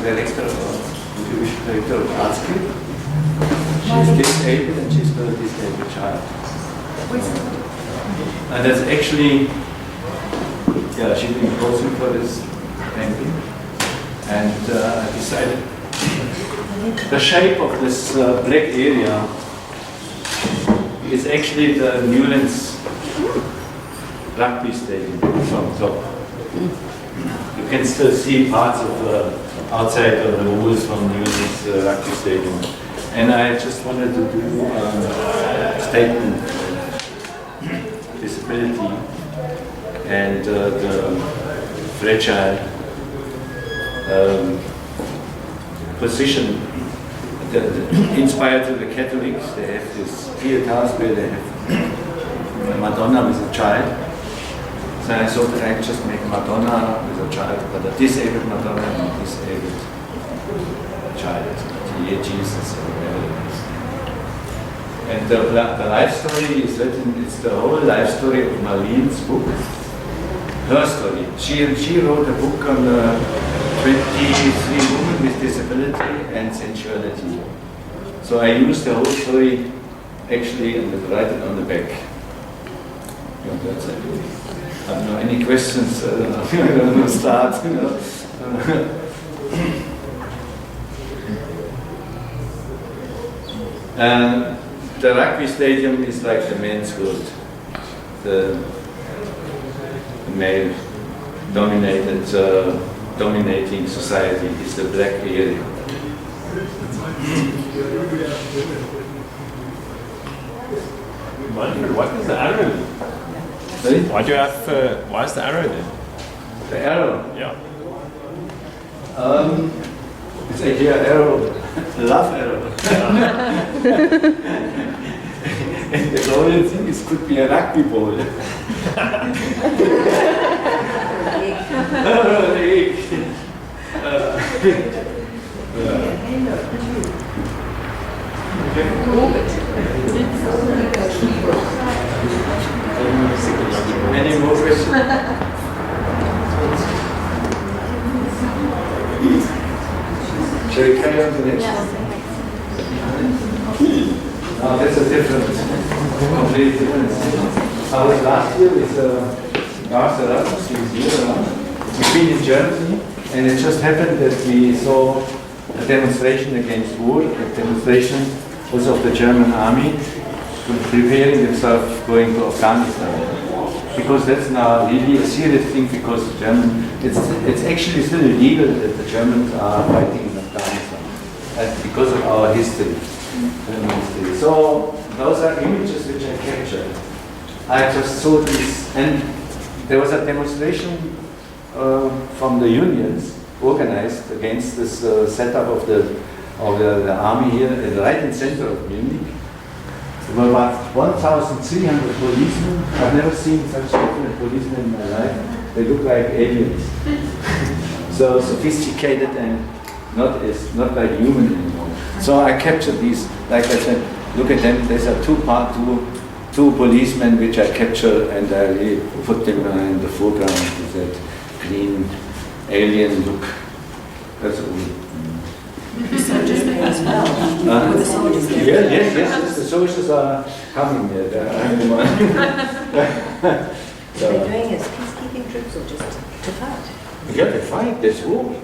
director of art school. She's disabled and she's got a disabled child. And that's actually, yeah, she's been posing for this painting. And I decided the shape of this black area is actually the Newlands rugby stadium from top. You can still see parts of the outside of the walls from Newlands rugby stadium. And I just wanted to do a statement of disability and the fragile position. Inspired to the Catholics, they have this pietas where they have a Madonna with a child. So I thought that I just make a Madonna with a child, but a disabled Madonna and a disabled child. Here Jesus. And the life story is written, it's the whole life story of Marlene's book. Her story. She wrote a book on 23 women with disability and sensuality. So I used the whole story actually and write it on the back. Yeah, that's it. I don't know, any questions? I don't know, start, you know. And the rugby stadium is like the men's world. The male dominating society is the black area. Manfred, what is the arrow? Sorry? Why do you have? Why is the arrow there? The arrow? Yeah. It's actually an arrow, a love arrow. And the golden thing is could be a rugby ball. Any more questions? Shall we carry on to the next one? Now that's a difference, complete difference. I was last year with Manfred Zyllas, he was here. We've been in Germany, and it just happened that we saw a demonstration against war, a demonstration also of the German army preparing themselves going to Afghanistan. Because that's now really a serious thing, because the German, it's actually still illegal that the Germans are fighting in Afghanistan, because of our history. So those are images which I captured. I just saw this, and there was a demonstration from the unions organized against this setup of the army here, right in the center of Munich. There were about 1,300 policemen. I've never seen such different policemen in my life. They look like aliens. So sophisticated and not like human anymore. So I captured these, like I said, look at them. There's a two policemen which I captured, and I really put them in the foreground with that green alien look. That's all. The soldiers there as well. Were the soldiers there? Yes. The soldiers are coming here. So they're doing as peacekeeping troops or just to fight? Yeah, they fight. There's war.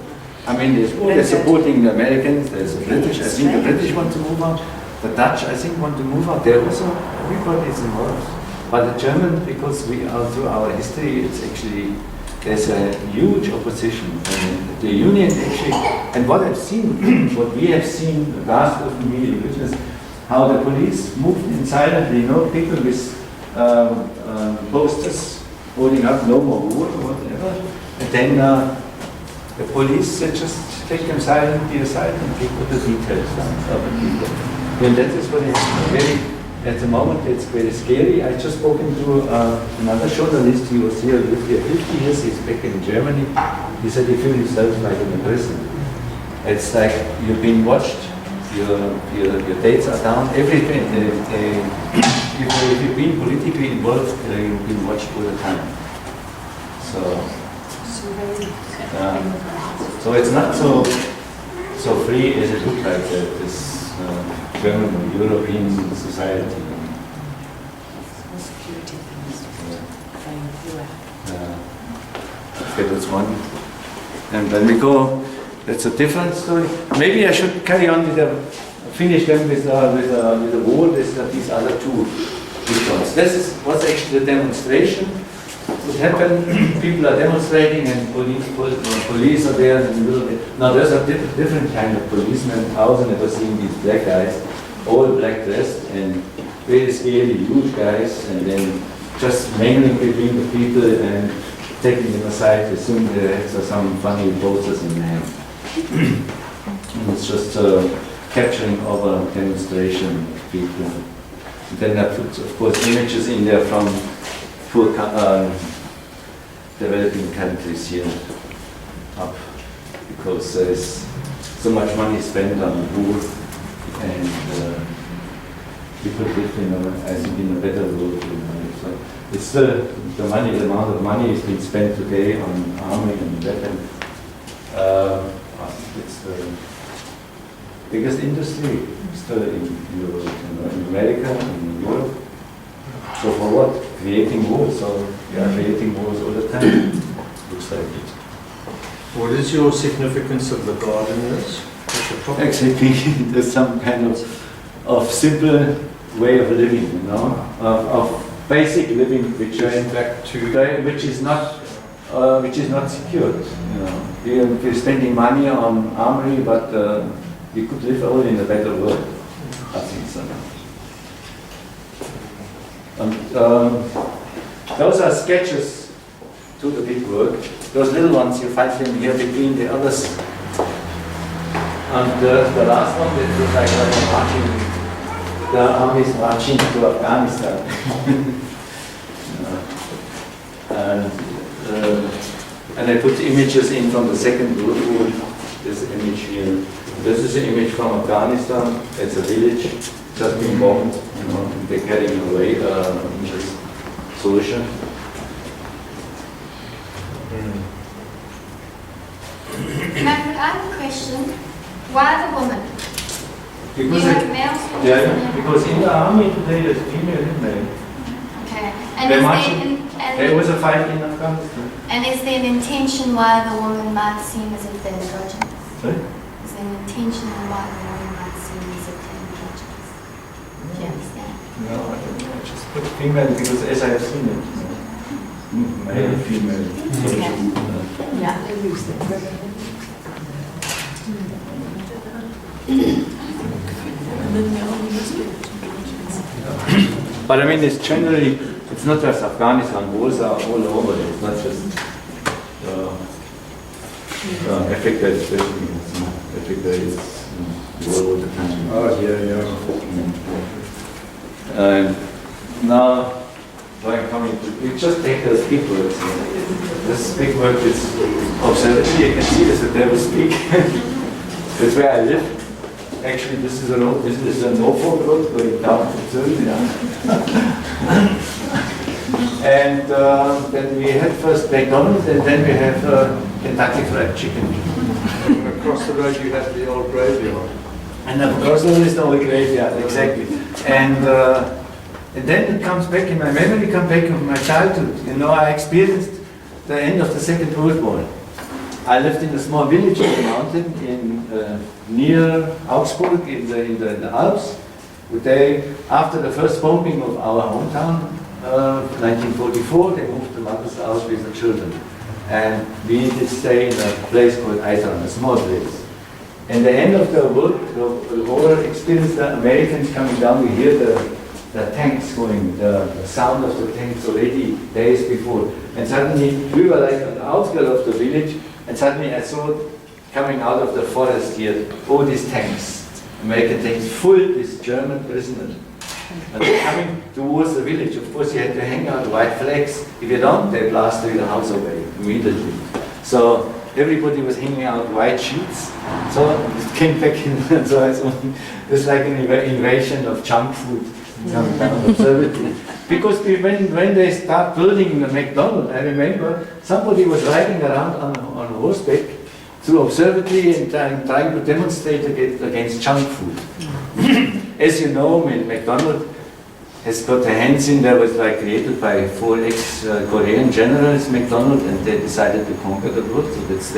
I mean, there's war. They're supporting the Americans. There's the British. I think the British want to move out. The Dutch, I think, want to move out. There also, everybody is involved. But the German, because we are through our history, it's actually, there's a huge opposition. And the union actually, and what I've seen, what we have seen, last often media witness, how the police moved in silently, people with posters holding up no more war or whatever. And then the police just take them silently aside and they put the details down of the people. And that is what is very, at the moment, it's very scary. I just spoken to another journalist. He was here, lived here 50 years. He's back in Germany. He said he feels himself like in a prison. It's like you've been watched. Your dates are down. Everything. If you've been politically involved, you've been watched all the time. So it's not so. so free as it looked like this German European society. Security things. Okay, that's one. And then we go, that's a different story. Maybe I should carry on with finish them with the war, these other two ones. This was actually the demonstration. It happened, people are demonstrating and police are there in the middle of it. Now there's a different kind of policemen. I was never seen these black guys, all black dressed and very scary, huge guys, and then just mingling between the people and taking them aside as soon as they have some funny posters in their hand. And it's just capturing over demonstration people. And then I put, of course, images in there from poor developing countries here up, because there's so much money spent on war, and people live I think in a better world. So it's the money, the amount of money is being spent today on army and weapons. It's the biggest industry still in Europe, in America, in Europe. So for what? Creating wars. So we are creating wars all the time. Looks like it. What is your significance of the gardeners? Exactly, there's some kind of simple way of living, you know, of basic living, which is not secured. You know, we're spending money on armory, but we could live all in a better world. I think so. Those are sketches to the big work. Those little ones, you find them here between the others. And the last one, that looks like marching, the army is marching to Afghanistan. And I put images in from the Second World War. This image here. This is an image from Afghanistan. It's a village just being bombed. You know, they're carrying away just solution. Manfred, I have a question. Why the woman? Because You have males? because in the army today there's female and male. Okay. And They're is marching. There was a fight in Afghanistan. and is there an intention why the woman might seem as if they're androgynous? Sorry? Is there an intention why the woman might seem as if they're androgynous? Do you understand? No, I don't know. I just put female because as I have seen it, male, female. Yeah, they use them. But I mean, it's generally, it's not just Afghanistan, wars are all over. It's not just Africa, especially. Africa is war all the time. Oh, yeah. Now, I'm coming to, you just take those big words. This big word is observatory. You can see this, the devil speak. That's where I live. Actually, this is a road. This is a Norfolk road going down to Serbia. And then we had first McDonald's, and then we have Kentucky Fried Chicken. And across the road you have the old graveyard. And of course, there is the old graveyard, exactly. And then it comes back in my memory, come back in my childhood. You know, I experienced the end of the Second World War. I lived in a small village in the mountain near Augsburg in the Alps. After the first bombing of our hometown, 1944, they moved to Manfred with the children. And we did stay in a place called Eitern, a small place. And the end of the war experience, the Americans coming down, we hear the tanks going, the sound of the tanks already days before. And suddenly, we were like on the outskirts of the village, and suddenly I saw coming out of the forest here, all these tanks, American tanks, full with German prisoners. And they're coming towards the village. Of course, you had to hang out white flags. If you don't, they blast the house away immediately. So everybody was hanging out white sheets. So it came back in, so it's like an invasion of junk food. Because when they start building the McDonald's, I remember somebody was riding around on horseback through observatory and trying to demonstrate against junk food. As you know, McDonald's has got their hands in there, was like created by 4 ex-Korean generals, McDonald's, and they decided to conquer the world, so was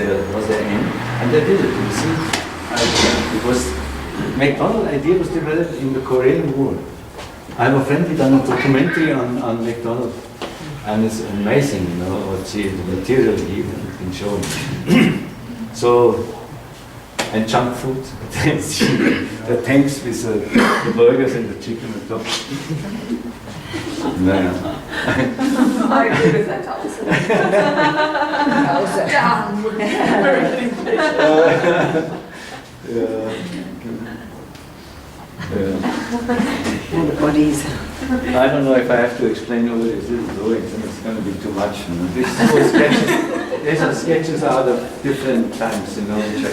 their aim, and they did it, you see. Because McDonald's idea was developed in the Korean War. I have a friend who done a documentary on McDonald's, and it's amazing, you know, what the material he can show. So, and junk food, the tanks with the burgers and the chicken on top. No. I agree with that also. And the bodies. I don't know if I have to explain all these little drawings, and it's going to be too much. You know. These are sketches out of different times, you know. Which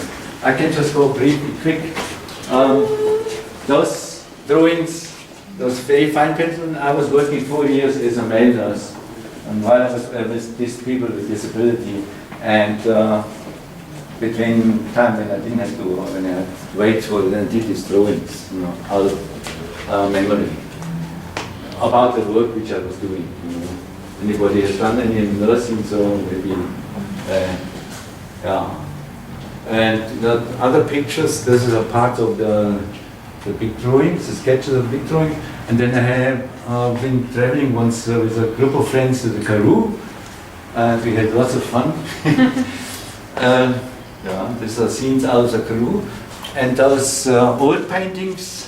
I can just go briefly, quick. Those drawings, those very fine pencil. I was working 4 years as a male nurse, and while I was with these people with disability, and between time when I didn't have to, when I had to wait for it, and did these drawings, you know, out of memory about the work which I was doing. You know. Anybody has done any nursing, so maybe, yeah. And the other pictures, this is a part of the big drawings, the sketches of the big drawing. And then I have been traveling once with a group of friends to the Karoo, and we had lots of fun. Yeah, these are scenes out of the Karoo. And those old paintings,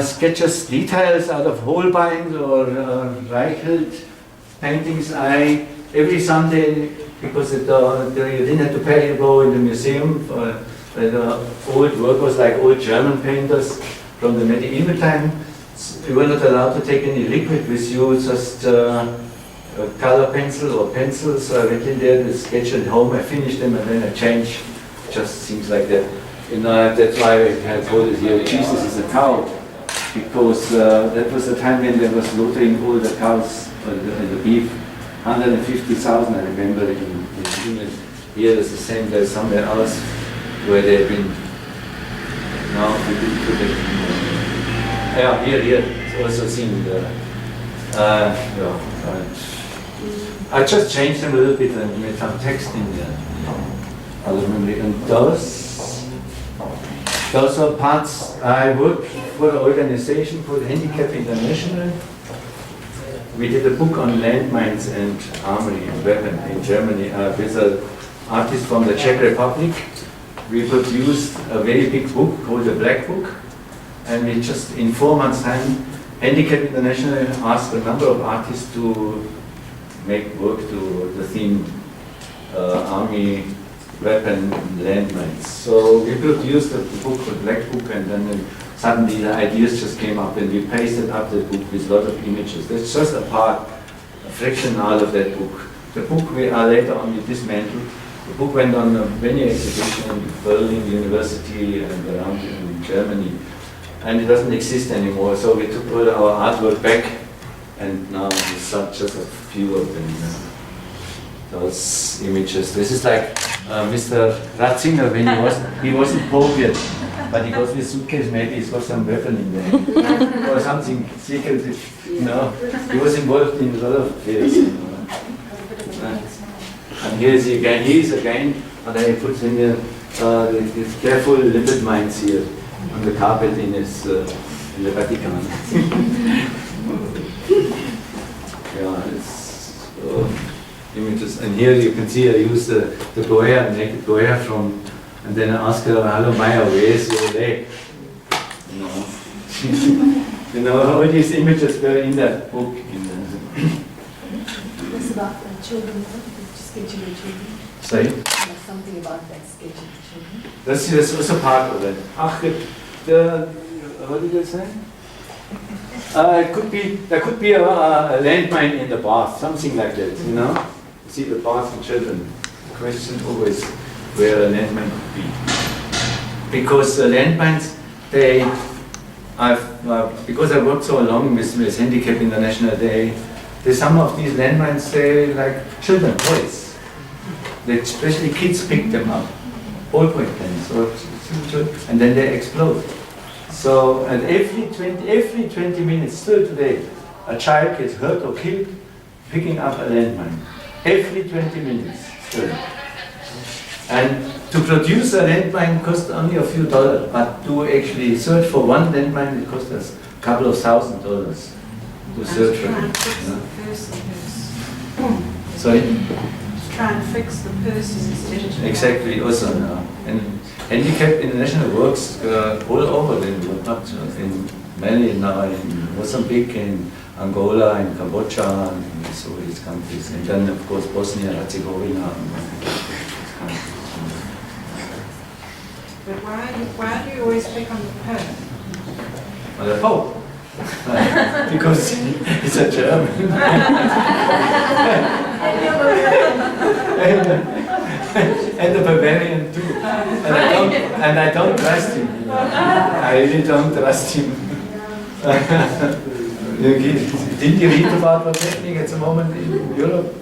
sketches, details out of Holbein or Reichelt paintings. Every Sunday, because you didn't have to pay to go in the museum, the old workers like old German painters from the medieval time, you were not allowed to take any liquid with you, just a color pencil or pencils. So I went in there to sketch at home, I finished them, and then I changed. Just seems like that. You know, that's why I told it here, Jesus is a cow. Because that was the time when they were slaughtering all the cows and the beef. 150,000, I remember, in England. Here is the same, there's somewhere else where they've been. No, we didn't put it. Yeah, here, it's also seen the. I just changed them a little bit and made some text in there. I remember, and those are parts. I work for an organization called Handicap International. We did a book on landmines and armory and weapon in Germany with an artist from the Czech Republic. We produced a very big book called the Black Book, and we just in 4 months' time, Handicap International asked a number of artists to make work to the theme army, weapon, landmines. So we produced a book called Black Book, and then suddenly the ideas just came up, and we pasted up the book with a lot of images. That's just a fraction out of that book. The book we are later on dismantled. The book went on many exhibitions in Berlin University and around in Germany, and it doesn't exist anymore. So we took all our artwork back, and now it's just a few of them. Those images. This is like Mr. Ratzinger when he wasn't Pope yet. But he goes with a suitcase, maybe he's got some weapon in there. Or something secretive. No, he was involved in a lot of affairs. And here is again, and then he puts in the careful limpet mines here on the carpet in the Vatican. Yeah, it's images. And here you can see I use the Goya, naked Goya from. And then I asked her, hello Maya, where is your leg? You know, you know, all these images were in that book. What's about the children, sketching the children? Sorry? Something about that sketching the children. That's also part of it. What did I say? There could be a landmine in the bath, something like that, you know? You see the bath for children. The question always where a landmine could be. Because the landmines, because I worked so long with Handicap International, some of these landmines, they like children, toys. That especially kids pick them up, ballpoint pens, and then they explode. So, and every 20 minutes, still today, a child gets hurt or killed picking up a landmine. Every 20 minutes, still. And to produce a landmine costs only a few dollars, but to actually search for one landmine, it costs us a couple of $1,000 to search for it. Sorry? Try and fix the person instead of... Exactly, also now. And handicapped international works all over the world, not in Mali, now in Mozambique, in Angola, in Cambodia, and so these countries. And then, of course, Bosnia, Herzegovina. But why do you always pick on the Pope? Well, the Pope. Because he's a German. And a Bavarian too. And I don't trust him. You know. I really don't trust him. Didn't you read about what's happening at the moment in Europe?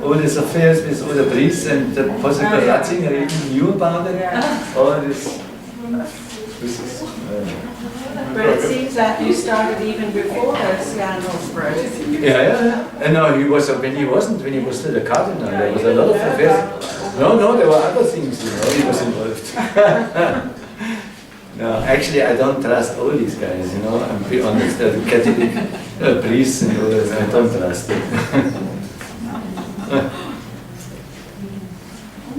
All these affairs with all the priests and the possible Ratzinger even knew about it. All this is... But it seems like you started even before those scandals broke. Yeah. And no, he was when he was still a cardinal. There was a lot of affairs. No, there were other things, you know, he was involved. No, actually, I don't trust all these guys, you know, I'm be honest. The Catholic priests and all this, I don't trust them.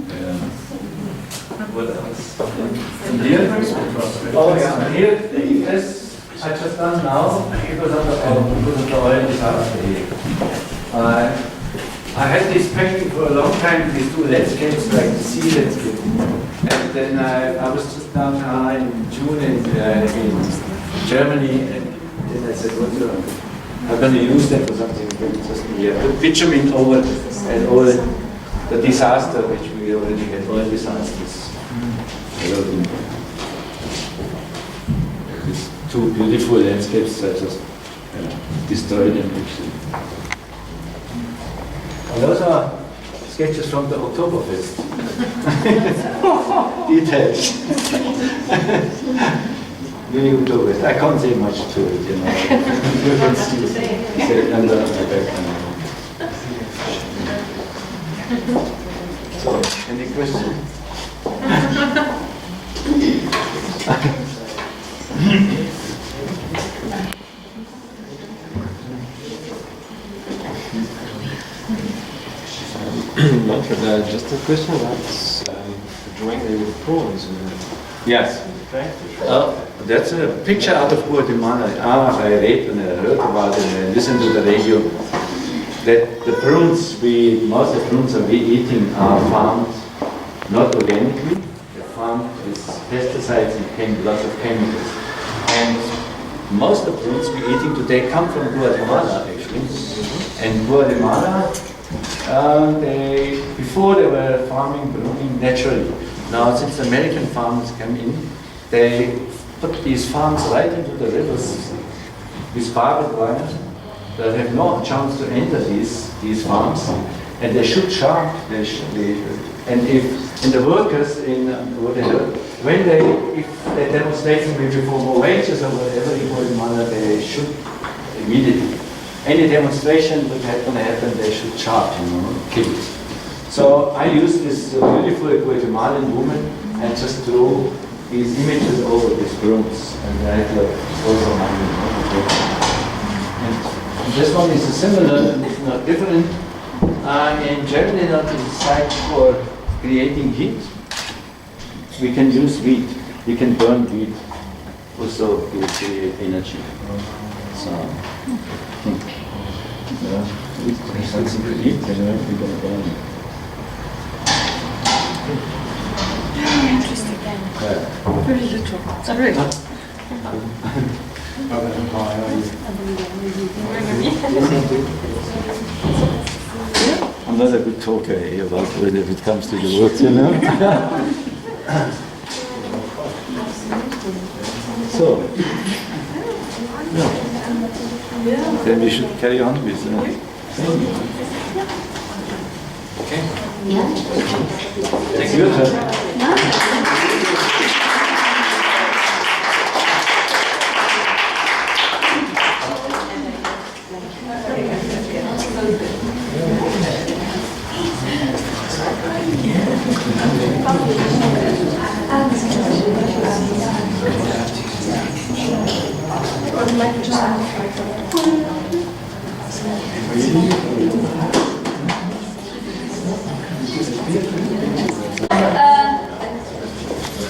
Yeah. What else? And here? Oh, yeah, and here, this I just done now because of the oil disaster. I had this painting for a long time, these two landscapes, like the sea landscape. And then I was just down in June in Germany, and then I said, I'm going to use that for something. Just put bitumen over and all the disaster which we already had, all disasters. These two beautiful landscapes, I just destroyed them actually. And those are sketches from the Oktoberfest. Details. Really Oktoberfest. I can't say much to it, you know. You can see it under my back. So, any questions? Manfred, just a question about the drawing there with prawns. Yes. That's a picture out of Guatemala. I read and I heard about it and I listened to the radio that the prunes, most of the prunes that we eating are farmed not organically. They're farmed with pesticides and lots of chemicals. And most of the prunes we're eating today come from Guatemala actually. And Guatemala, before they were farming pruning naturally. Now, since American farmers came in, they put these farms right into the rivers with barbed wire. They have no chance to enter these farms, and they shoot sharp. And the workers in whatever, if they demonstrating maybe for more wages or whatever in Guatemala, they shoot immediately. Any demonstration that is going to happen, they should sharp, kill it. So I used this beautiful Guatemalan woman and just drew these images over these rooms, and I had also mine. And this one is similar, and it's not different. In Germany, not the site for creating heat. We can use wheat. We can burn wheat also to create energy. So, yeah, something to eat, we're going to burn it. Interesting. Yeah. Very little. Sorry. I'm not a good talker about when it comes to the words, you know. So, yeah. Then we should carry on with. Okay. Yeah. It's your turn.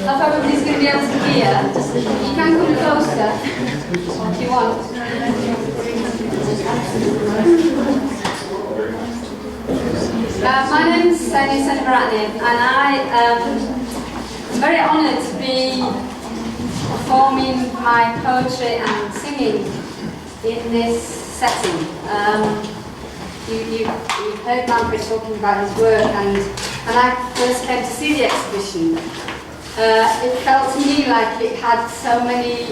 I probably is going to be able to hear. You can come closer if you want. My name is Sani Sanivaratne, and I am very honoured to be performing my poetry and singing in this setting. You've heard Manfred talking about his work, and when I first came to see the exhibition, it felt to me like it had so many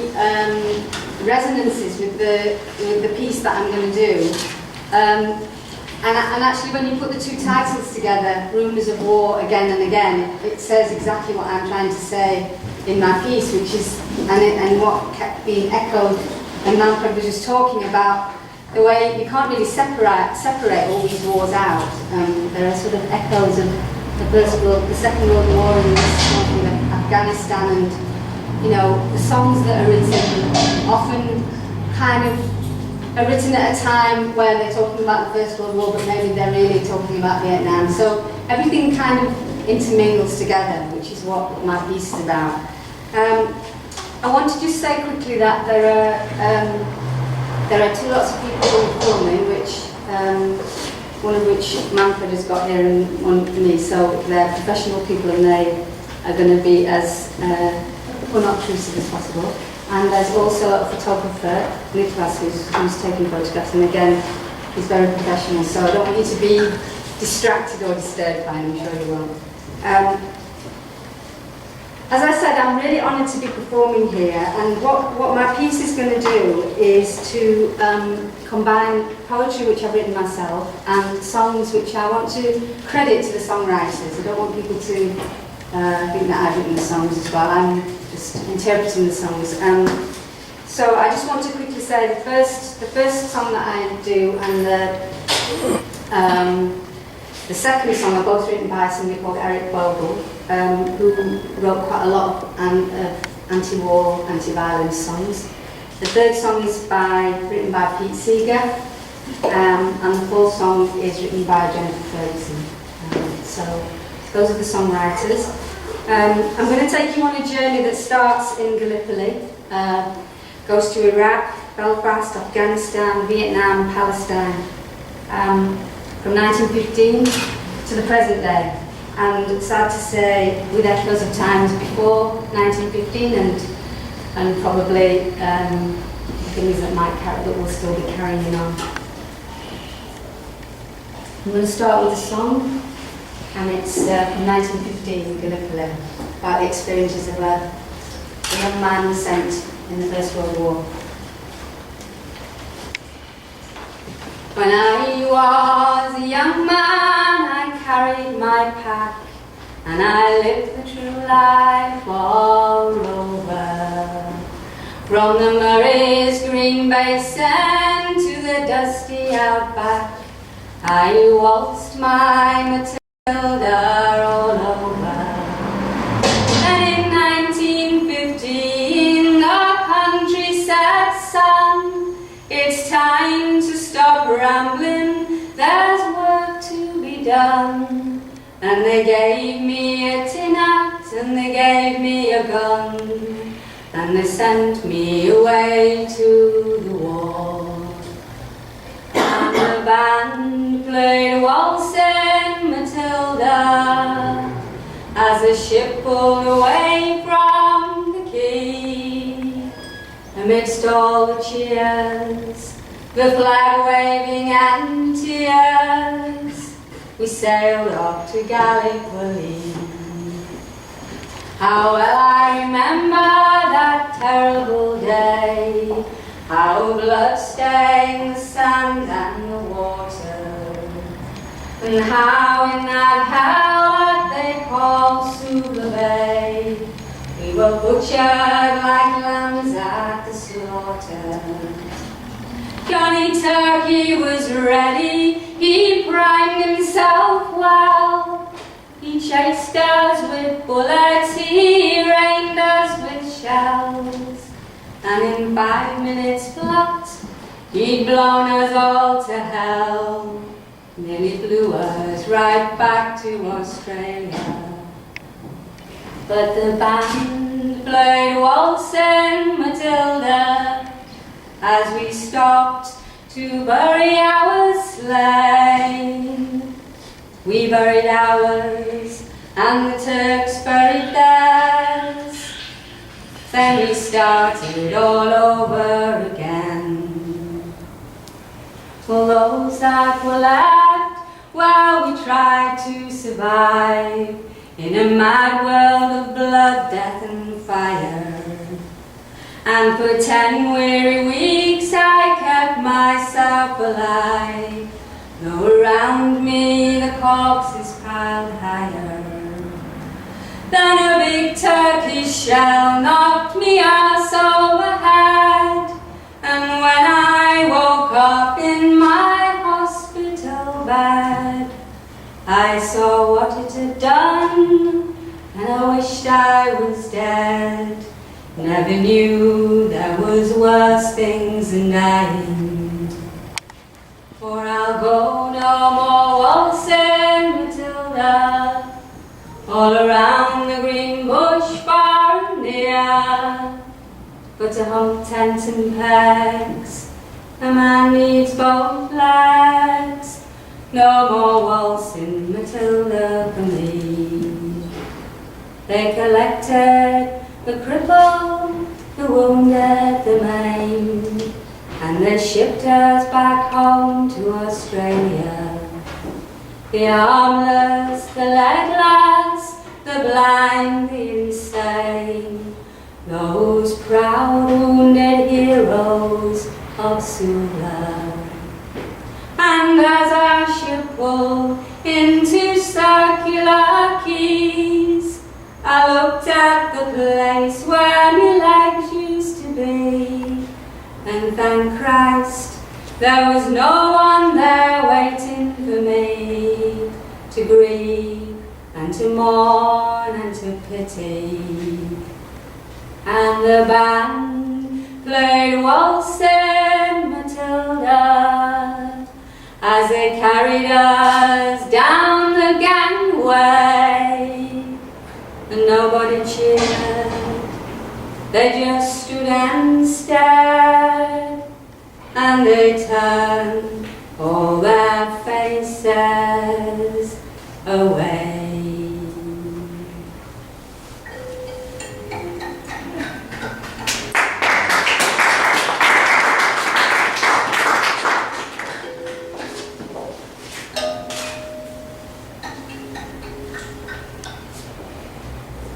resonances with the piece that I'm going to do. And actually, when you put the two titles together, Rumours of War Again and Again, it says exactly what I'm trying to say in my piece, which is, and what kept being echoed, and Manfred was just talking about the way you can't really separate all these wars out. There are sort of echoes of the Second World War and Afghanistan, and you know, the songs that are written often kind of are written at a time where they're talking about the First World War, but maybe they're really talking about Vietnam. So everything kind of intermingles together, which is what my piece is about. I want to just say quickly that there are two lots of people in filming, one of which Manfred has got here and one for me. So they're professional people, and they are going to be as unobtrusive as possible. And there's also a photographer, Nicholas, who's taking photographs, and again, he's very professional, so I don't want you to be distracted or disturbed by him, I'm sure you won't. As I said, I'm really honoured to be performing here, and what my piece is going to do is to combine poetry which I've written myself and songs which I want to credit to the songwriters. I don't want people to think that I've written the songs as well. I'm just interpreting the songs. So I just want to quickly say the first song that I do and the second song are both written by somebody called Eric Bogle, who wrote quite a lot of anti-war, anti-violence songs. The third song is written by Pete Seeger, and the fourth song is written by Jennifer Ferguson. So those are the songwriters. I'm going to take you on a journey that starts in Gallipoli, goes to Iraq, Belfast, Afghanistan, Vietnam, Palestine, from 1915 to the present day. And sad to say, with echoes of times before 1915 and probably things that will still be carrying on. I'm going to start with a song. And it's from 1915, Gallipoli, about the experiences of a young man sent in the First World War. When I was a young man, I carried my pack, and I lived the true life all over. From the Murray's green basin to the dusty outback, I waltzed my Matilda all over. And in 1915 the country said, son, it's time to stop rambling, there's work to be done. And they gave me a tin hat and they gave me a gun, and they sent me away to the war. And the band played waltzing Matilda as the ship pulled away from the quay. Amidst all the cheers, the flag waving and tears, we sailed off to Gallipoli. How well I remember that terrible day, how blood stained the sand and the water. And how in that hell that they call Suvla Bay, we were butchered like lambs at the slaughter. Johnny Turkey was ready, he primed himself well. He chased us with bullets, he rained us with shells. And in 5 minutes flat, he'd blown us all to hell. Nearly blew us right back to Australia. But the band played Waltzing Matilda as we stopped to bury our slain. We buried ours and the Turks buried theirs. Then we started all over again. For those that were left, well, we tried to survive in a mad world of blood, death and fire. And for 10 weary weeks I kept myself alive, though around me the corpses piled higher. Then a big Turkish shell knocked me ass overhead, and when I woke up in my hospital bed, I saw what it had done, and I wished I was dead. Never knew there was worse things than dying. For I'll go no more waltzing Matilda, all around the green bush far and near. But to hump tent and pegs, a man needs both legs. No more waltzing Matilda for me. They collected the crippled, the wounded, the maimed, and they shipped us back home to Australia. The armless, the legless, the blind, the insane, those proud wounded heroes of Suvla. And as our ship pulled into circular keys, I looked at the place where my legs used to be, and thank Christ there was no one there waiting for me to grieve and to mourn and to pity. And the band played Waltzing Matilda as they carried us down the gangway. And nobody cheered, they just stood and stared, and they turned all their faces away.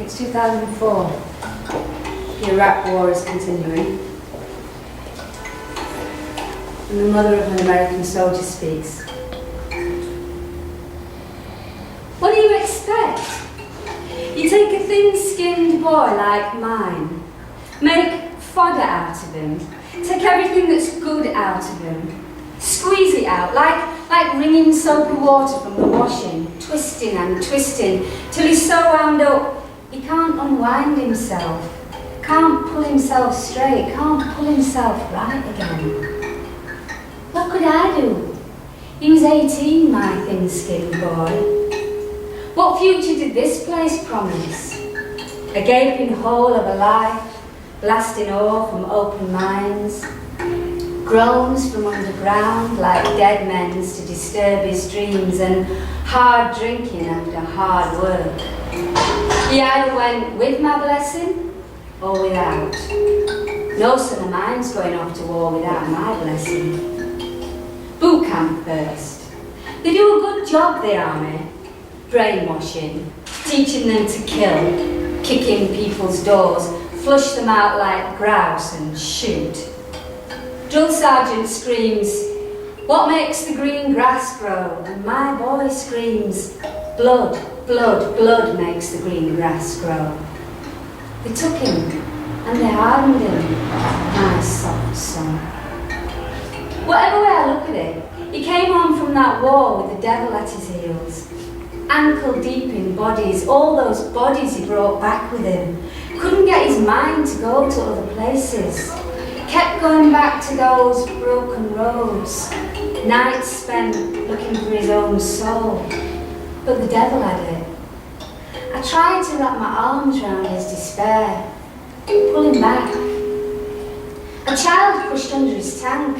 It's 2004. The Iraq War is continuing. And the mother of an American soldier speaks. What do you expect? You take a thin-skinned boy like mine, make fodder out of him, take everything that's good out of him, squeeze it out like wringing soapy water from the washing, twisting and twisting till he's so wound up he can't unwind himself, can't pull himself straight, can't pull himself right again. What could I do? He was 18, my thin-skinned boy. What future did this place promise? A gaping hole of a life, blasting ore from open mines, groans from underground like dead men's to disturb his dreams, and hard drinking after hard work. He either went with my blessing or without. No son of mine's going off to war without my blessing. Boot camp first. They do a good job, the army. Brainwashing, teaching them to kill, kicking people's doors, flush them out like grouse and shoot. Drill sergeant screams, What makes the green grass grow? And my boy screams, blood, blood, blood makes the green grass grow. They took him and they hardened him, my soft son. Whatever way I look at it, he came home from that war with the devil at his heels. Ankle deep in bodies, all those bodies he brought back with him. Couldn't get his mind to go to other places. Kept going back to those broken roads. Nights spent looking for his own soul. But the devil had it. I tried to wrap my arms around his despair, pull him back. A child pushed under his tank.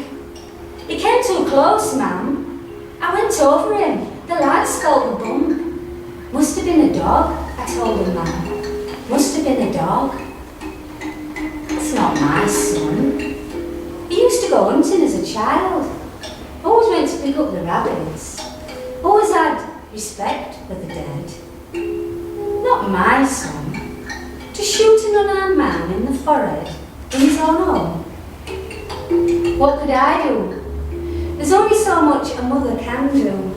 He came too close, ma'am. I went over him. The lad scalded the bum. Must have been a dog, I told him, ma'am. Must have been a dog. It's not my son. He used to go hunting as a child. Always went to pick up the rabbits. Always had respect for the dead. Not my son. To shoot an unarmed man in the forehead in his own home. What could I do? There's only so much a mother can do.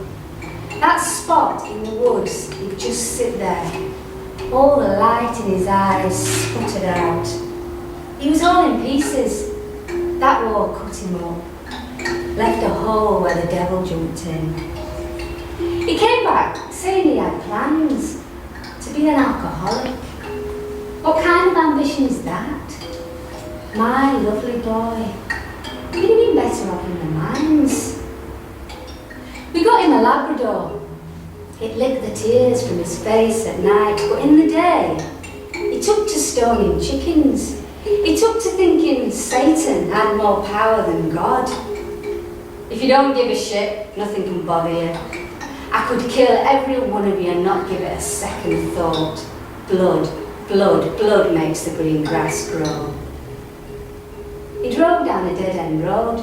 That spot in the woods, he'd just sit there. All the light in his eyes sputtered out. He was all in pieces. That war cut him up. Left a hole where the devil jumped in. He came back saying he had plans to be an alcoholic. What kind of ambition is that? My lovely boy. He'd have been better off in the mines. We got him a Labrador. It licked the tears from his face at night, but in the day, he took to stoning chickens. He took to thinking Satan had more power than God. If you don't give a shit, nothing can bother you. I could kill every one of you and not give it a second thought. Blood, blood, blood makes the green grass grow. He drove down a dead-end road,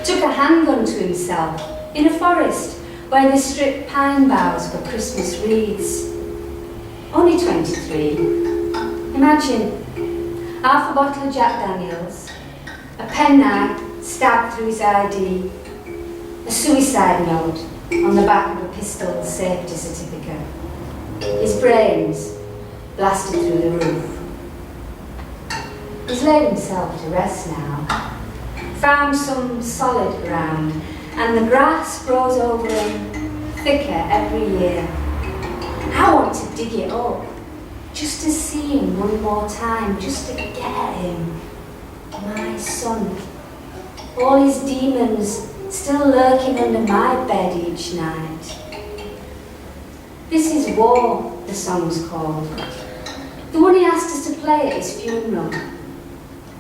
took a handgun to himself in a forest where they stripped pine boughs for Christmas wreaths. Only 23. Imagine, half a bottle of Jack Daniels, a penknife stabbed through his ID, a suicide note on the back of a pistol safety certificate. His brains blasted through the roof. He's laid himself to rest now, found some solid ground, and the grass grows over him thicker every year. I want to dig it up, just to see him one more time, just to get at him. My son, all his demons still lurking under my bed each night. This is War, the song's called. The one he asked us to play at his funeral.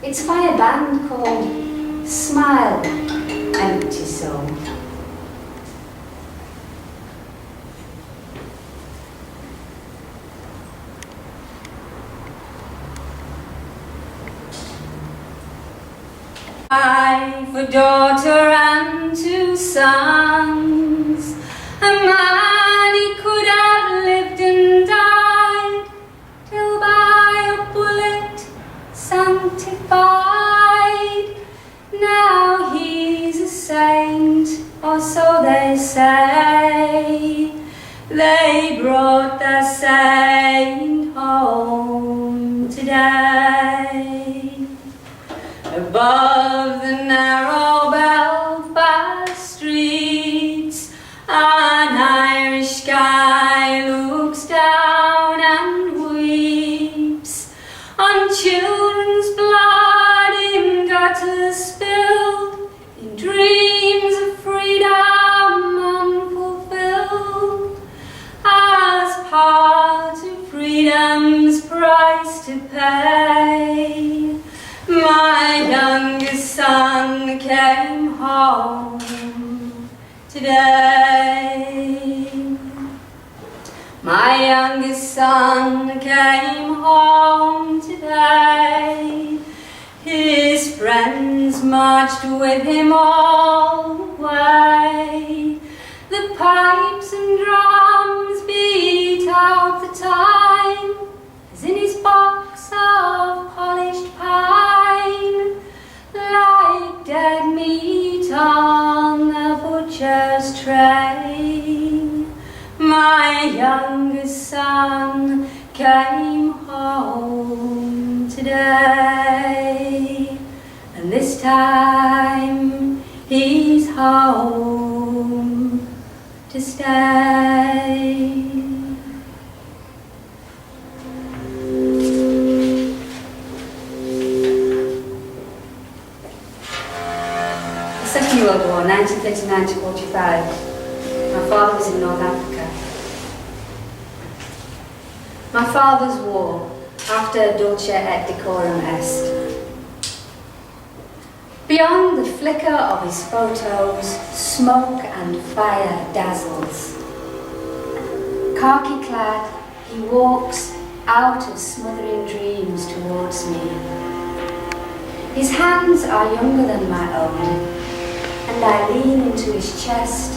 It's by a band called Smile, Empty Soul. Wife, a daughter and 2 sons. A man he could have lived and died, till by a bullet sanctified. Now he's a saint, or so they say. They brought their saint home today. Above the narrow Belfast streets, an Irish sky looks down and weeps on children's blood in gutters spilled, in dreams of freedom unfulfilled, as part of freedom's price to pay. My youngest son came home today. My youngest son came home today. His friends marched with him all the way. The pipes and drums beat out the time, as in his box of polished pine, like dead meat on son came home today, and this time he's home to stay. The Second World War, 1939 to 45. My father was in North Africa. My father's war, after dulce et decorum est. Beyond the flicker of his photos, smoke and fire dazzles. Khaki-clad, he walks out of smothering dreams towards me. His hands are younger than my own, and I lean into his chest,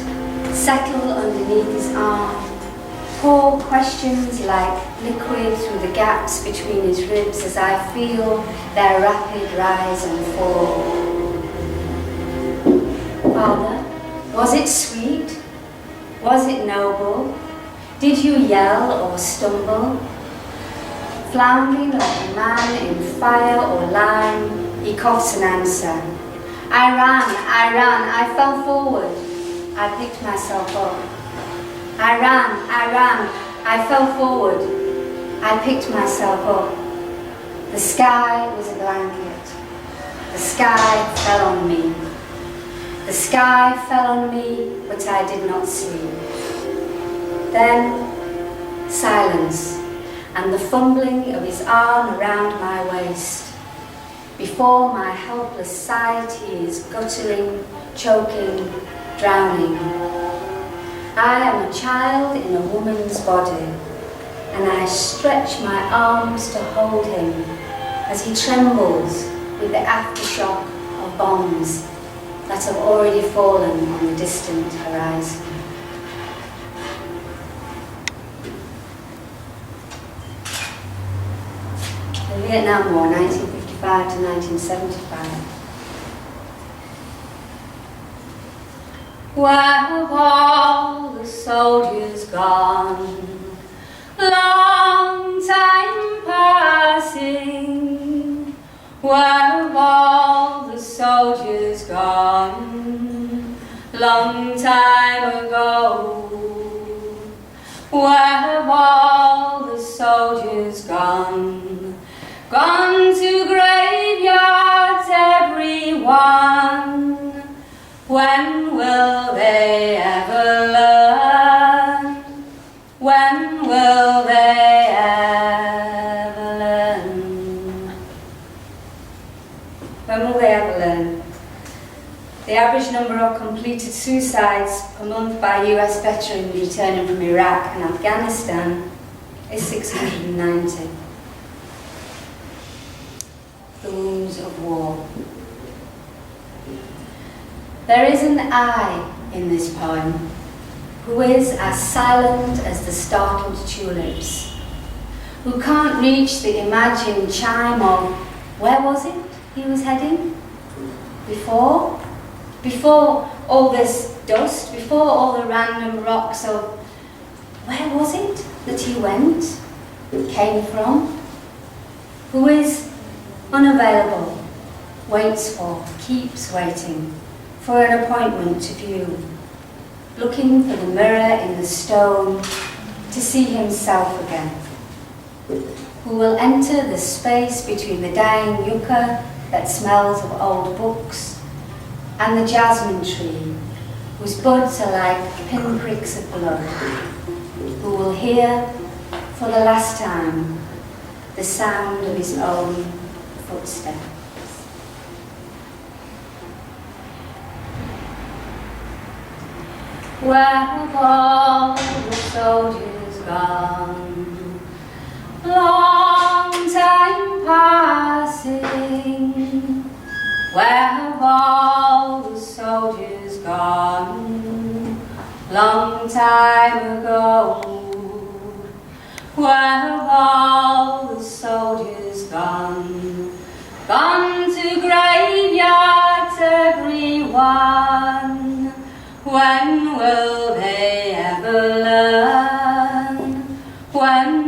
settle underneath his arm, pour questions like liquid through the gaps between his ribs as I feel their rapid rise and fall. Father, was it sweet? Was it noble? Did you yell or stumble? Floundering like a man in fire or lime, he coughs an answer. I ran, I fell forward. I picked myself up. I ran, I fell forward. I picked myself up. The sky was a blanket. The sky fell on me. The sky fell on me, but I did not sleep. Then, silence, and the fumbling of his arm around my waist. Before my helpless sight, he is guttering, choking, drowning. I am a child in a woman's body, and I stretch my arms to hold him as he trembles with the aftershock of bombs that have already fallen on the distant horizon. The Vietnam War, 1955 to 1975. Where have all the soldiers gone? Long time passing. Where have all the soldiers gone? Long time ago. Where have all the soldiers gone? Gone to graveyards, everyone. When will they ever learn? When will they ever learn? When will they ever learn? The average number of completed suicides per month by US veterans returning from Iraq and Afghanistan is 690. The wounds of war. There is an I in this poem who is as silent as the startled tulips, who can't reach the imagined chime of where was it he was heading? Before all this dust, before all the random rocks of where was it that he went, came from? Who is unavailable, waits for, keeps waiting for an appointment to view, looking for the mirror in the stone to see himself again, who will enter the space between the dying yucca that smells of old books and the jasmine tree, whose buds are like pinpricks of blood, who will hear for the last time the sound of his own footsteps. Where have all the soldiers gone? Long time passing. Where have all the soldiers gone? Long time ago. Where have all the soldiers gone? Gone to graveyards, everyone. When will they ever learn? When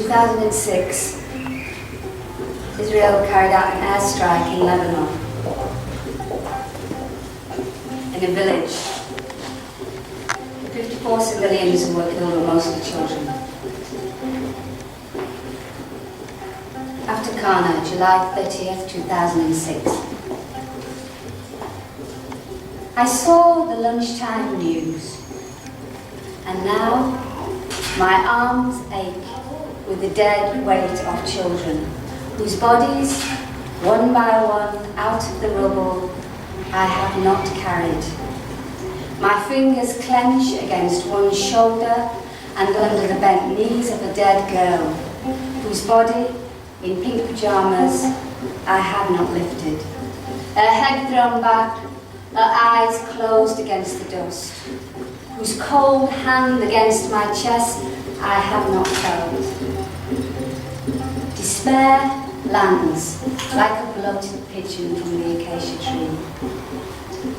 2006, Israel carried out an airstrike in Lebanon, in a village. The 54 civilians who were killed were mostly children. After Kana, July 30th, 2006. I saw the lunchtime news, and now my arms ache with the dead weight of children, whose bodies, one by one, out of the rubble, I have not carried. My fingers clench against one shoulder and under the bent knees of a dead girl, whose body, in pink pyjamas, I have not lifted. Her head thrown back, her eyes closed against the dust, whose cold hand against my chest I have not held. Despair lands like a bloated pigeon from the acacia tree,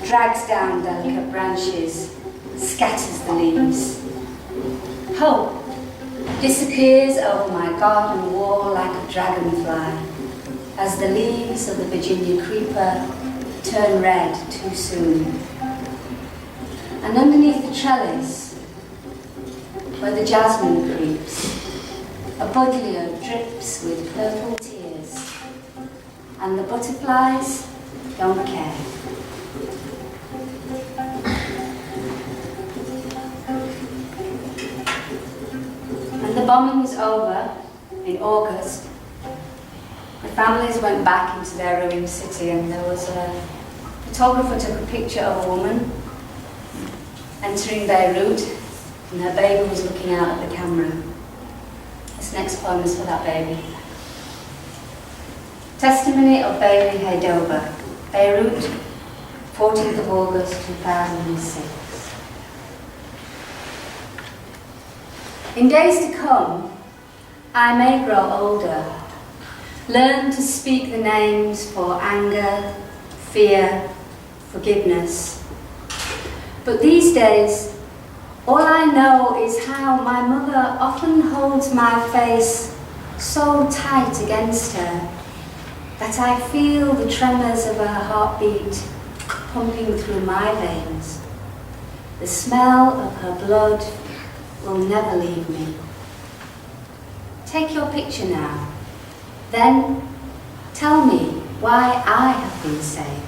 drags down delicate branches, scatters the leaves. Hope disappears over my garden wall like a dragonfly, as the leaves of the Virginia creeper turn red too soon. And underneath the trellis, where the jasmine creeps, a buddleia drips with purple tears, and the butterflies don't care. When the bombing was over in August, the families went back into their ruined city, and there was a photographer took a picture of a woman entering Beirut, and her baby was looking out at the camera. This next poem is for that baby. Testimony of Bailey Haydoba, Beirut, 14th of August 2006. In days to come, I may grow older, learn to speak the names for anger, fear, forgiveness. But these days, all I know is how my mother often holds my face so tight against her that I feel the tremors of her heartbeat pumping through my veins. The smell of her blood will never leave me. Take your picture now. Then tell me why I have been saved.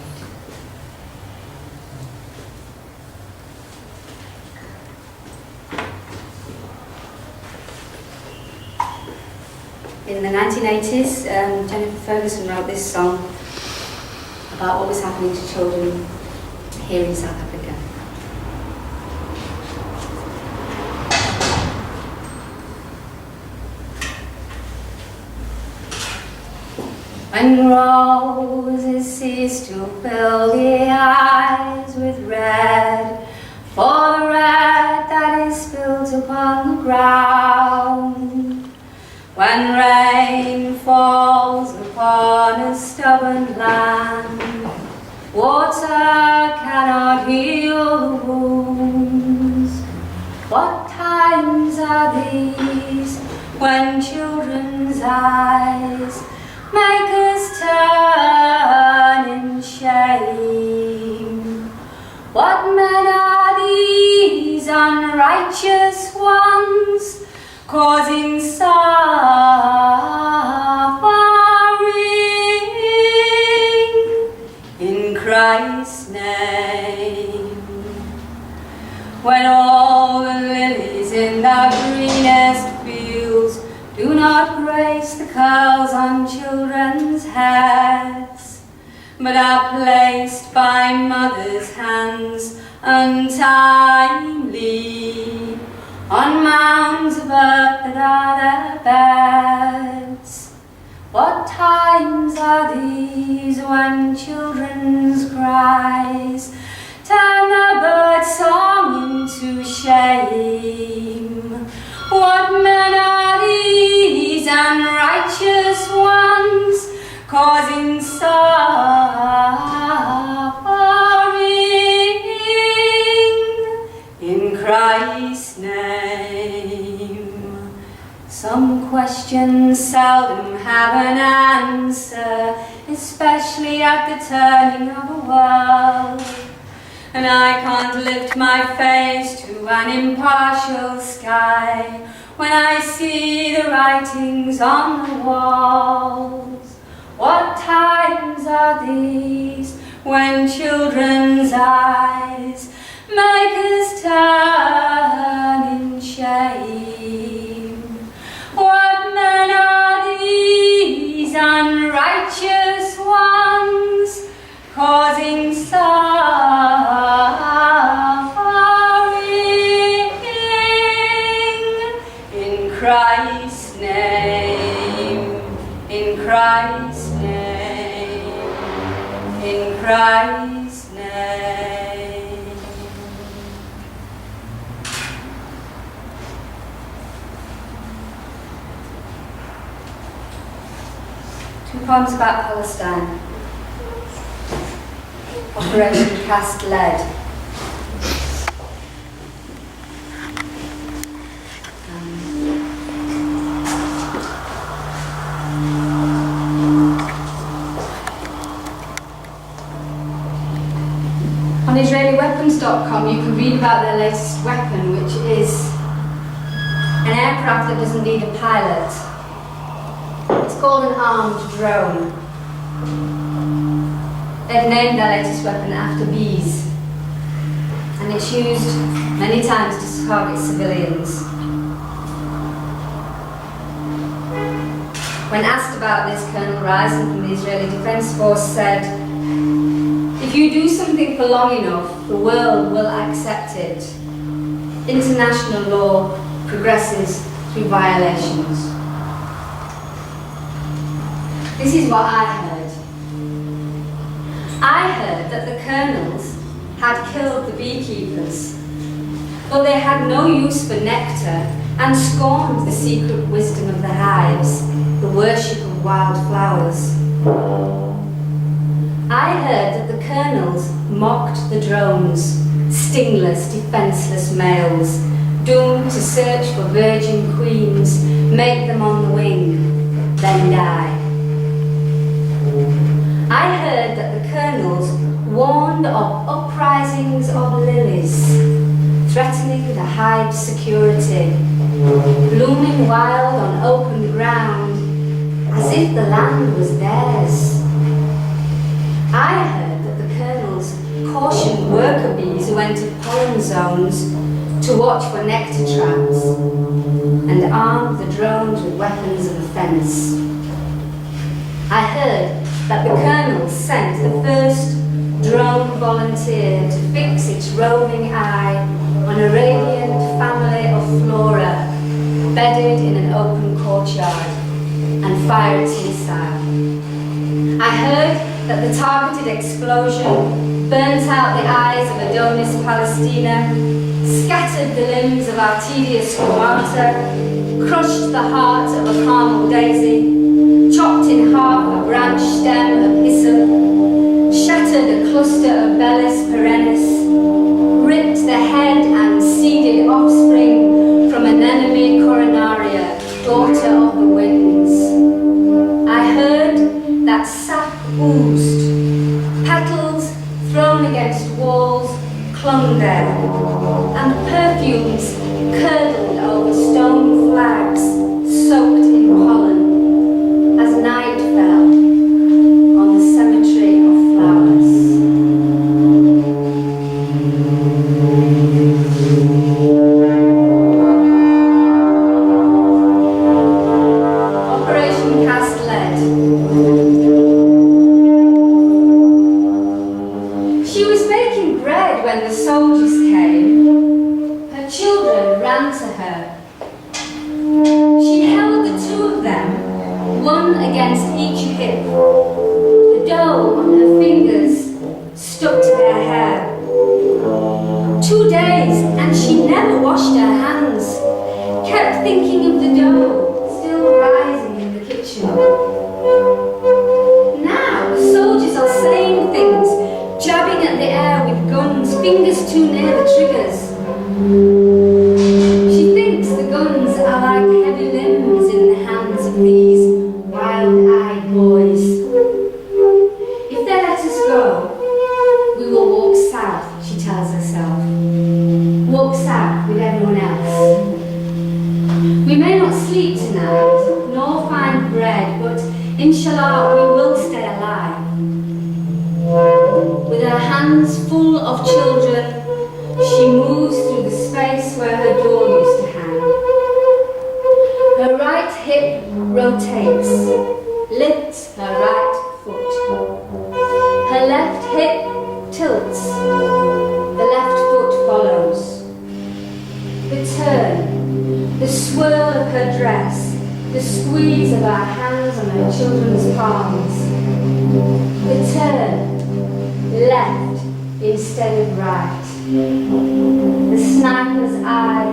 In the 1980s, Jennifer Ferguson wrote this song about what was happening to children here in South Africa. When roses cease to fill the eyes with red, for the red that is spilled upon the ground, when rain falls upon a stubborn land, water cannot heal the wounds. What times are these when children's eyes make us turn in shame? What men are these unrighteous ones, causing suffering in Christ's name? When all the lilies in the greenest fields do not grace the curls on children's heads, but are placed by mothers' hands untimely on mounds of earth that are their beds. What times are these when children's cries turn the bird song into shame? What men are these unrighteous ones, causing suffering in Christ's name? Some question turning of a world. And I can't lift my face to an impartial sky when I see the writings on the walls. What times are these when children's eyes make us turn in shame? What men are these unrighteous ones, causing suffering? In Christ's name, in Christ's name, in Christ's name. Two poems about Palestine. Operation Cast Lead. On IsraeliWeapons.com you can read about their latest weapon, which is an aircraft that doesn't need a pilot. It's called an armed drone. They've named their latest weapon after bees, and it's used many times to target civilians. When asked about this, Colonel Risen from the Israeli Defense Force said, "If you do something for long enough, the world will accept it. International law progresses through violations." This is what I heard. I heard that the colonels had killed the beekeepers, but they had no use for nectar and scorned the secret wisdom of the hives, the worship of wild flowers. I heard that the colonels mocked the drones, stingless, defenseless males, doomed to search for virgin queens, make them on the wing, then die. I heard that the colonels warned of uprisings of lilies, threatening the hive security, blooming wild on open ground, as if the land was theirs. I heard that the colonels cautioned worker bees who entered pollen zones to watch for nectar traps, and armed the drones with weapons of offence. I heard that the colonels sent the first drone volunteer to fix its roving eye on a radiant family of flora bedded in an open courtyard and fire its missile. I heard that the targeted explosion burnt out the eyes of Adonis Palestina, scattered the limbs of Artedia squamata, crushed the heart of a Carmel daisy, chopped in half a branch stem of hyssop, shattered a cluster of Bellis perennis, ripped the head and seeded offspring from Anemone coronaria, daughter of the winds. I heard that sap oozed, petals thrown against walls clung there, and perfumes curdled over stone flags soaked in pollen as night fell on the cemetery of flowers. Operation Cast Lead. She was baking bread when the soldiers came. Her children ran to her. She held the two of them, one against each hip. The dough on her fingers stuck to their hair. 2 days and she never washed her hands. Kept thinking of the dough still rising in the kitchen. Now the soldiers are saying things, jabbing at the air with guns, fingers too near the triggers. She thinks the guns are like heavy limbs in the hands of these wild-eyed boys. If they let us go, we will stay alive. With her hands full of children, she moves through the space where her door used to hang. Her right hip rotates, lifts her right foot. Her left hip tilts, the left foot follows. The turn, the swirl of her dress, the squeeze of her hands on her children's palms. The turn, left instead of right. The sniper's eye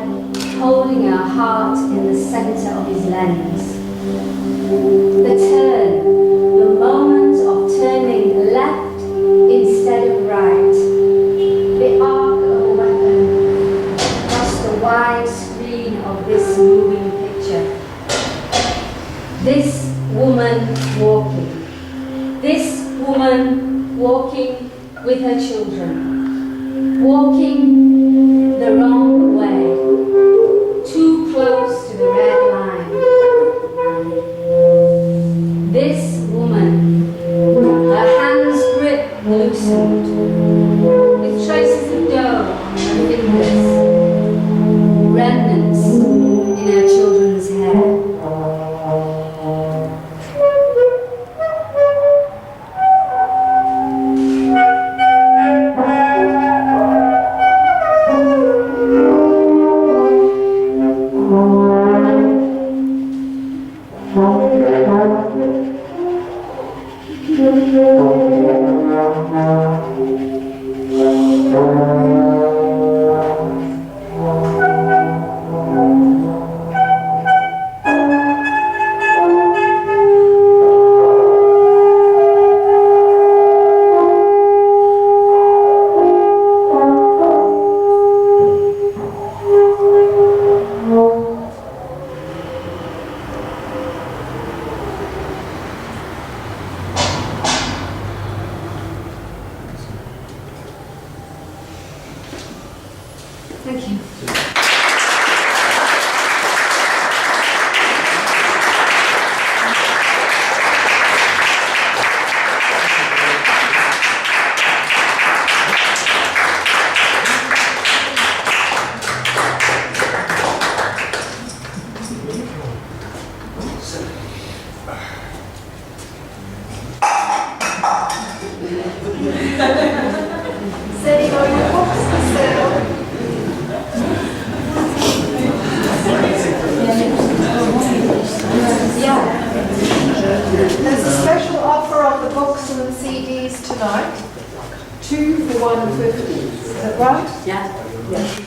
holding her heart in the centre of his lens. The turn, the moment of turning left instead of right. The arc of a weapon across the wide screen of this moving picture. This woman walking. This woman walking with her children. Walking the wrong way. Too close to the red line. This woman, her hands grip loosened, with traces of dough on her fingers, remnants in her children's hair. Thank you. Setting all your books for sale. There's a special offer on the books and the CDs tonight. 2 for $1.50. Is that right? Yeah. Yeah.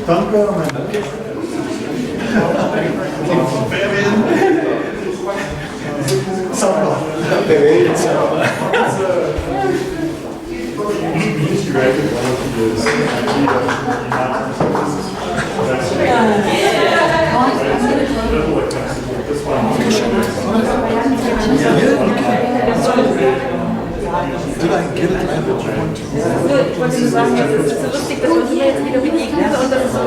Danke. Ich wollte nur sagen, es ist so lustig, dass man hier jetzt wieder mit die Kinder und das ist so